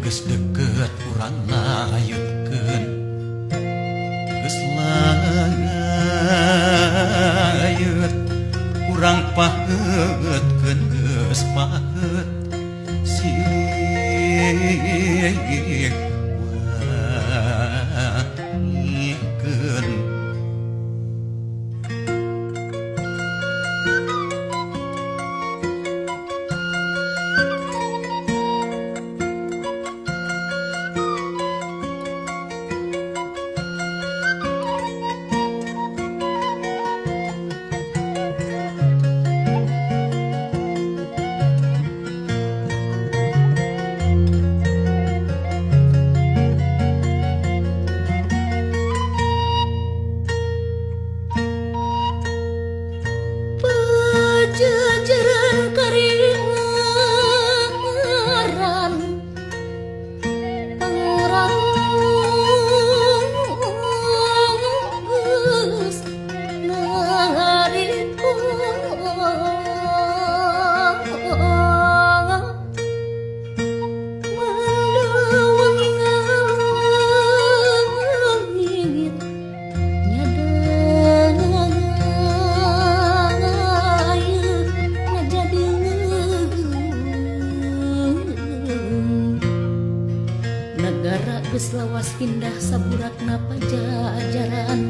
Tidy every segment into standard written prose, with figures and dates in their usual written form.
geus deukeut urang layutkeun geus layut urang paheutkeun geus paheut silih wangikeun jajaran karingaran pangrang geus nariko mandawangit negara geus lawas pindah saburakna pajajaran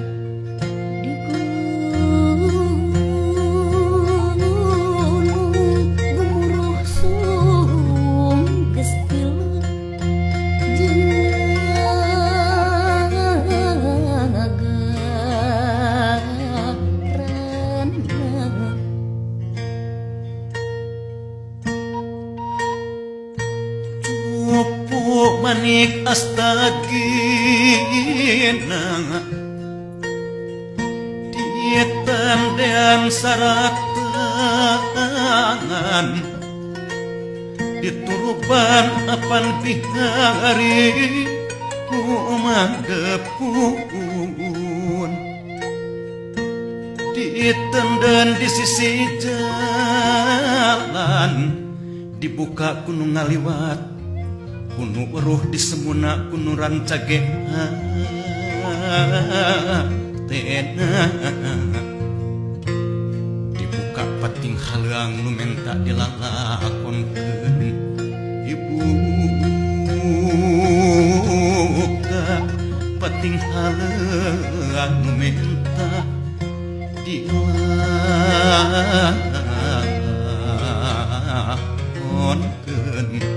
di gunung gemuruh sung geus tilu jenagaran manik astagina ditandean saratangan dituruban apan bihari kumagepun ditenden di sisi jalan dibuka gunung ngaliwat kuno weruh di semuna kuno rancage tena dibuka pating haleang nu menta dilalakonkeun ibu buka pating haleang nu menta dilalakonkeun